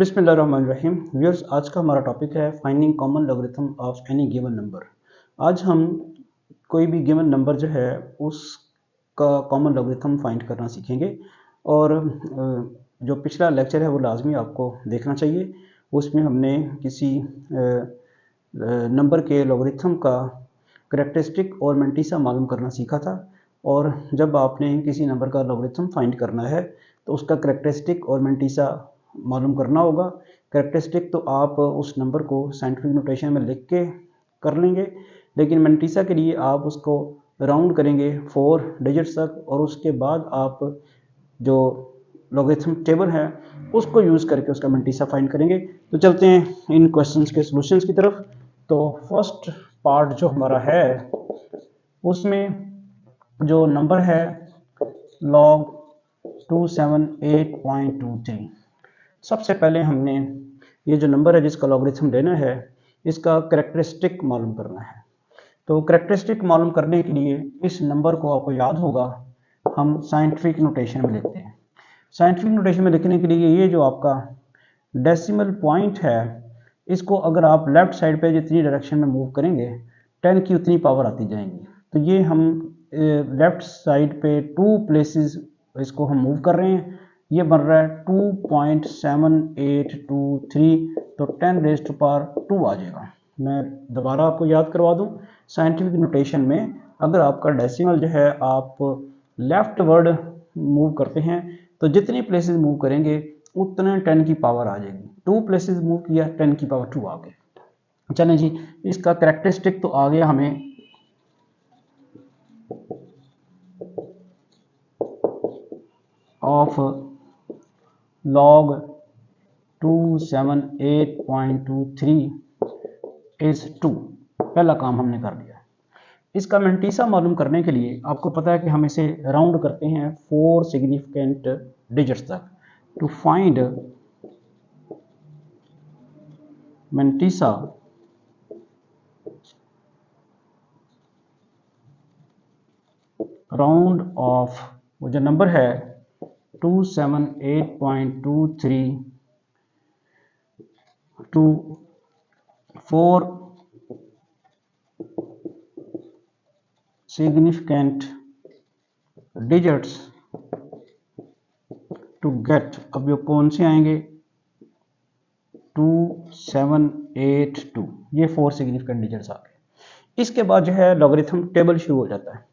बिस्मिल्लाहिर्रहमानिर्रहीम। व्यूअर्स, आज का हमारा टॉपिक है finding common logarithm of any given number. आज हम कोई भी गिवन नंबर जो है उसका कॉमन लॉगरिथम फाइंड करना सीखेंगे। और जो पिछला लेक्चर है वो लाजमी आपको देखना चाहिए। उसमें हमने किसी नंबर के लॉगरिथम का करैक्टरिस्टिक और मैंटीसा मालूम करना सीखा था। और जब आपने किसी नंबर का लॉगरिथम फाइंड करना है तो उसका करैक्टरिस्टिक और मैंटीसा मालूम करना होगा। करैक्टरिस्टिक तो आप उस नंबर को साइंटिफिक नोटेशन में लिख के कर लेंगे, लेकिन मैंटीसा के लिए आप उसको राउंड करेंगे 4 डिजिट्स तक, और उसके बाद आप जो लॉगरिथम टेबल है उसको यूज़ करके उसका मैंटीसा फाइंड करेंगे। तो चलते हैं इन क्वेश्चंस के सॉल्यूशंस की तरफ। तो फर्स्ट पार्ट जो हमारा है उसमें जो नंबर है log 278.23। सबसे पहले हमने ये जो नंबर है जिसका लॉगरिथम लेना है इसका करैक्टरिस्टिक मालूम करना है। तो करैक्टरिस्टिक मालूम करने के लिए इस नंबर को आपको याद होगा हम साइंटिफिक नोटेशन में लिखते हैं। साइंटिफिक नोटेशन में लिखने के लिए ये जो आपका डेसिमल पॉइंट है इसको अगर आप लेफ़्ट साइड पे जितनी डायरेक्शन में मूव करेंगे 10 की उतनी पावर आती जाएंगी। तो ये हम लेफ़्ट साइड पे 2 प्लेसेस इसको हम मूव कर रहे हैं। ये बन रहा है 2.7823, तो 10⁻² आ जाएगा। मैं दोबारा आपको याद करवा दूं, साइंटिफिक नोटेशन में अगर आपका डेसिमल जो है आप लेफ्ट वर्ड मूव करते हैं तो जितनी प्लेसेस मूव करेंगे उतने 10 की पावर आ जाएगी। 2 प्लेसेस मूव किया 10 की पावर 2 आ गए। चलें जी, इसका करैक्टरिस्टिक तो आ गया हमें ऑफ log 278.23 इज 2। पहला काम हमने कर लिया। इसका मैंटीसा मालूम करने के लिए आपको पता है कि हम इसे राउंड करते हैं 4 सिग्निफिकेंट डिजिट्स तक। To find mantissa round off वो जो नंबर है 278.23 to 4 significant digits to get, अब ये कौन से आएंगे 2782, ये 4 सिग्निफिकेंट डिजिट्स आ गए। इसके बाद जो है लॉगरिथम टेबल शुरू हो जाता है।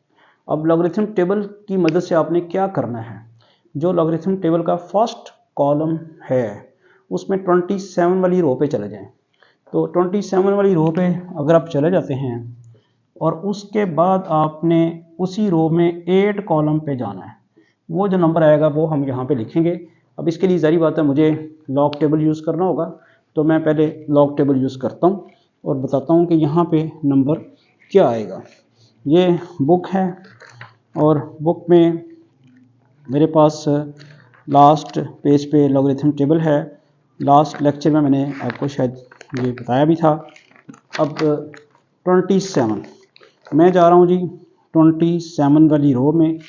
अब लॉगरिथम टेबल की मदद से आपने क्या करना है, जो लॉगरिथम टेबल का फर्स्ट कॉलम है उसमें 27 वाली रो पे चले जाएं। तो 27 वाली रो पे अगर आप चले जाते हैं और उसके बाद आपने उसी रो में 8 कॉलम पे जाना है, वो जो नंबर आएगा वो हम यहाँ पे लिखेंगे। अब इसके लिए ज़ाहिर बात है मुझे लॉग टेबल यूज़ करना होगा, तो मैं पहले लॉग टेबल यूज़ करता हूँ और बताता हूँ कि यहाँ पे नंबर क्या आएगा। ये बुक है और बुक में मेरे पास लास्ट पेज पे लॉगरिथम टेबल है। लास्ट लेक्चर में मैंने आपको शायद ये बताया भी था। अब 27 मैं जा रहा हूँ जी 27 वाली रो में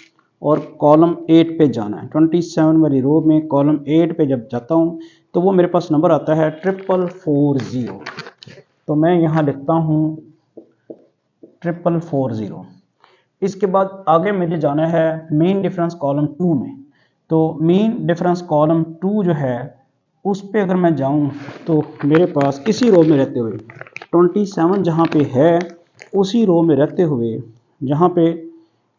और कॉलम 8 पे जाना है। 27 वाली रो में कॉलम 8 पे जब जाता हूँ तो वो मेरे पास नंबर आता है 440। तो मैं यहाँ लिखता हूँ 440। इसके बाद आगे मुझे जाना है मेन डिफरेंस कॉलम 2 में। तो मेन डिफरेंस कॉलम 2 जो है उस पे अगर मैं जाऊँ तो मेरे पास इसी रो में रहते हुए 27 जहाँ पे है उसी रो में रहते हुए, जहाँ पे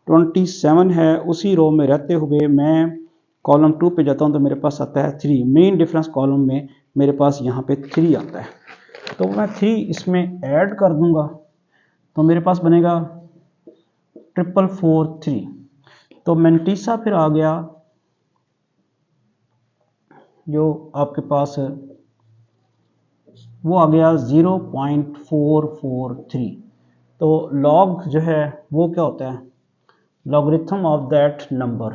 27 है उसी रो में रहते हुए मैं कॉलम 2 पे जाता हूँ तो मेरे पास आता है 3। मेन डिफरेंस कॉलम में मेरे पास यहाँ पे 3 आता है, तो मैं 3 इसमें ऐड कर दूंगा तो मेरे पास बनेगा 443। तो मैंटीसा फिर आ गया जो आपके पास वो आ गया 0.443। तो लॉग जो है वो क्या होता है, लॉगरिथम ऑफ दैट नंबर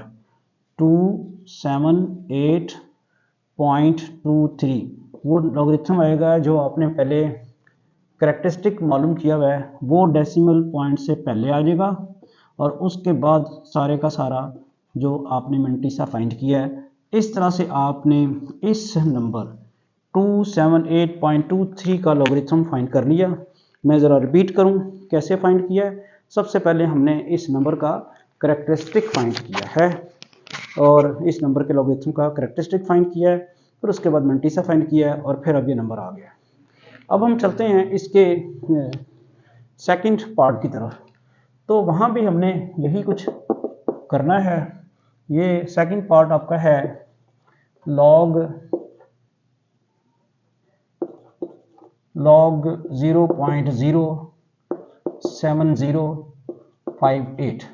278.23, वो लॉगरिथम आएगा जो आपने पहले करैक्टरिस्टिक मालूम किया हुआ है वो डेसिमल पॉइंट से पहले आ जाएगा और उसके बाद सारे का सारा जो आपने मैंटीसा फाइंड किया है। इस तरह से आपने इस नंबर 278.23 का लॉगरिथम फाइंड कर लिया। मैं ज़रा रिपीट करूं कैसे फाइंड किया है। सबसे पहले हमने इस नंबर का करैक्टरिस्टिक फाइंड किया है और इस नंबर के लॉगरिथम का करैक्टरिस्टिक फाइंड किया है, फिर उसके बाद मैंटीसा फाइंड किया है और फिर अब ये नंबर आ गया। अब हम चलते हैं इसके सेकंड पार्ट की तरफ। तो वहाँ भी हमने यही कुछ करना है। ये सेकंड पार्ट आपका है लॉग 0.07058।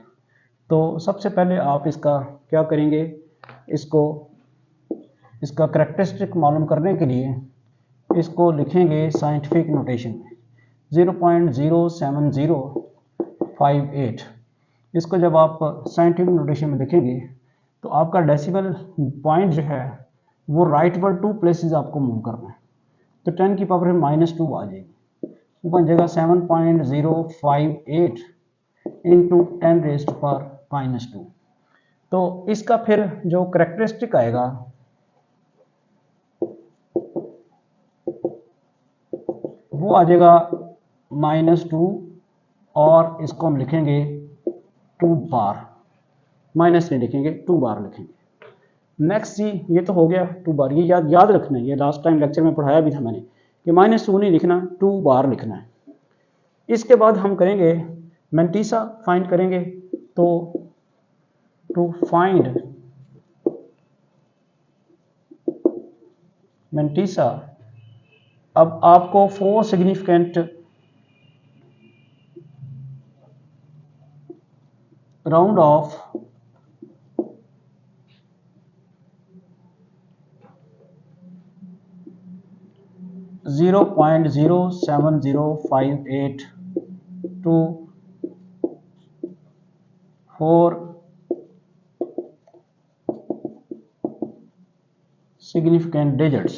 तो सबसे पहले आप इसका क्या करेंगे, इसका करैक्टरिस्टिक मालूम करने के लिए इसको लिखेंगे साइंटिफिक नोटेशन में 0.07058। इसको जब आप साइंटिफिक नोटेशन में लिखेंगे तो आपका डेसिमल पॉइंट जो है वो राइट वर्ड 2 प्लेसेस आपको मूव करना है। तो 10 की पावर -2 आ जाएगी, वो बन जाएगा 7.058 इंटू 10⁻⁻²। तो इसका फिर जो करैक्टरिस्टिक आएगा वो आ जाएगा -2 और इसको हम लिखेंगे 2 बार, माइनस नहीं लिखेंगे 2 बार लिखेंगे। नेक्स्ट जी ये तो हो गया 2 बार, ये याद रखना है, ये लास्ट टाइम लेक्चर में पढ़ाया भी था मैंने कि -2 नहीं लिखना 2 बार लिखना है। इसके बाद हम करेंगे मैंटीसा फाइंड करेंगे। तो टू फाइंड मैंटीसा अब आपको 4 significant round of 0.07058 to 4 significant digits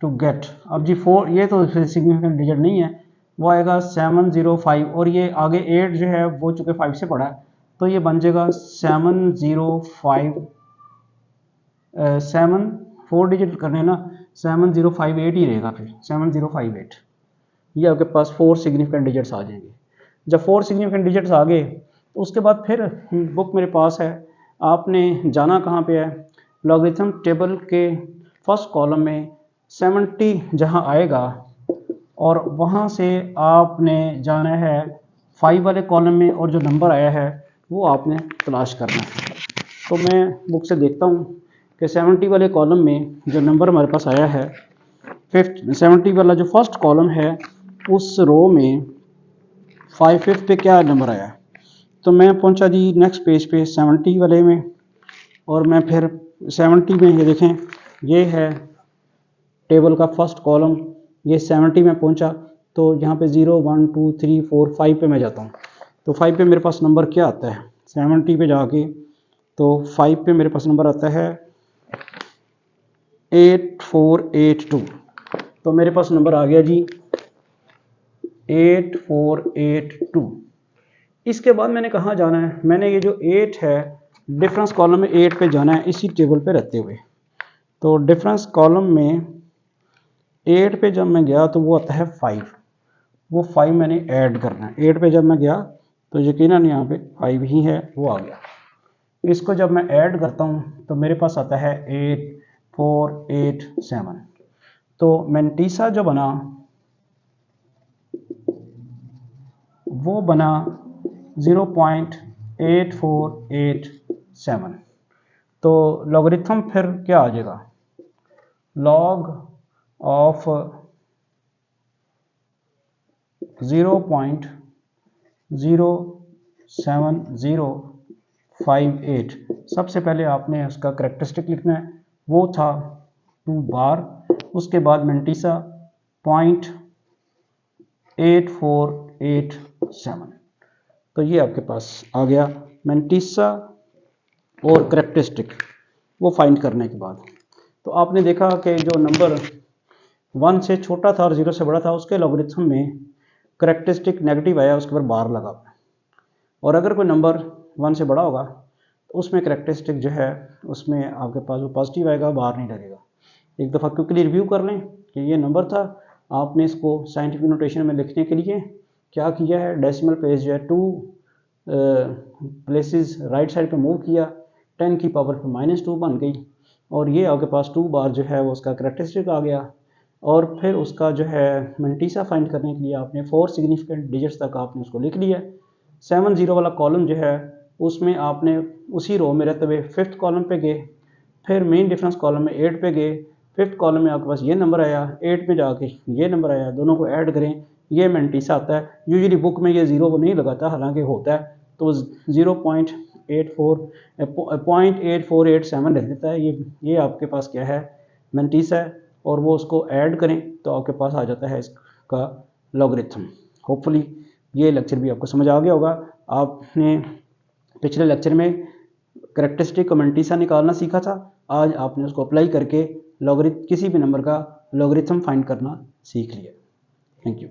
to get। अब जी 4 ये तो सिग्निफिकेंट डिजिट नहीं है, वो आएगा 705 और ये आगे 8 जो है वो चूँकि 5 से पड़ा है तो ये बन जाएगा 705 7 4 डिजिट करने ना 7058 ही रहेगा, फिर 7058 ये आपके पास 4 सिग्निफिकेंट डिजिट्स आ जाएंगे। जब 4 सिग्निफिकेंट डिजिट्स आ गए तो उसके बाद फिर बुक मेरे पास है, आपने जाना कहाँ पे है, लॉगरिथम टेबल के फर्स्ट कॉलम में 70 जहाँ आएगा और वहाँ से आपने जाना है 5 वाले कॉलम में और जो नंबर आया है वो आपने तलाश करना है। तो मैं बुक से देखता हूँ कि 70 वाले कॉलम में जो नंबर हमारे पास आया है 70 वाला जो फर्स्ट कॉलम है उस रो में 5 पे क्या नंबर आया। तो मैं पहुंचा जी नेक्स्ट पेज पे 70 वाले में और मैं फिर 70 में ये देखें ये है टेबल का फर्स्ट कॉलम, ये 70 में पहुंचा तो यहाँ पे 0 1 2 3 4 5 पे मैं जाता हूँ। तो 5 पे मेरे पास नंबर क्या आता है 70 पे जाके, तो 5 पे मेरे पास नंबर आता है 8482। तो मेरे पास नंबर आ गया जी 8482। इसके बाद मैंने कहाँ जाना है, मैंने ये जो 8 है डिफरेंस कॉलम में 8 पे जाना है इसी टेबल पे रहते हुए। तो डिफरेंस कॉलम में 8 पे जब मैं गया तो वो आता है 5, वो 5 मैंने ऐड करना है। 8 पे जब मैं गया तो यकीनन यहाँ पे 5 ही है, वो आ गया। इसको जब मैं ऐड करता हूँ तो मेरे पास आता है 8487। तो मैंटीसा जो बना वो बना 0.8487। तो लॉगरिथम फिर क्या आ जाएगा, लॉग ऑफ 0.07058। सबसे पहले आपने उसका करैक्टरिस्टिक लिखना है, वो था 2 बार, उसके बाद मैंटीसा 0.8487। तो ये आपके पास आ गया मैंटीसा और करैक्टरिस्टिक वो फाइंड करने के बाद। तो आपने देखा कि जो नंबर 1 से छोटा था और 0 से बड़ा था उसके लॉगरिथम में करैक्टरिस्टिक नेगेटिव आया, उसके ऊपर बार लगा। और अगर कोई नंबर 1 से बड़ा होगा उसमें करेक्टरिस्टिक जो है उसमें आपके पास वो पॉजिटिव आएगा, बाहर नहीं लगेगा। एक दफ़ा क्विकली रिव्यू कर लें कि ये नंबर था, आपने इसको साइंटिफिक नोटेशन में लिखने के लिए क्या किया है, डेसिमल प्लेस जो है 2 प्लेसेस राइट साइड पे मूव किया, 10 की पावर पे -2 बन गई, और ये आपके पास 2 बार जो है वो उसका करेक्टरिस्टिक आ गया। और फिर उसका जो है मंटीसा फाइंड करने के लिए आपने 4 सिग्निफिकेंट डिजिट्स तक आपने उसको लिख लिया। 7 0 वाला कॉलम जो है उसमें आपने उसी रो में रहते हुए 5th कॉलम पे गए, फिर मेन डिफरेंस कॉलम में 8 पे गए, 5th कॉलम में आपके पास ये नंबर आया, 8 पे जाके ये नंबर आया, दोनों को ऐड करें, ये मंटीसा आता है। यूजुअली बुक में ये 0 नहीं लगाता, हालांकि होता है, तो 0.8487 लिख देता है। ये आपके पास क्या है, मंटीसा है, और वो उसको ऐड करें तो आपके पास आ जाता है इसका लॉगरिथम। होपफुली ये लेक्चर भी आपको समझ आ गया होगा। आपने पिछले लेक्चर में करेक्टरिस्टिक मंटीसा निकालना सीखा था, आज आपने उसको अप्लाई करके किसी भी नंबर का लॉगरिथम फाइंड करना सीख लिया। Thank you.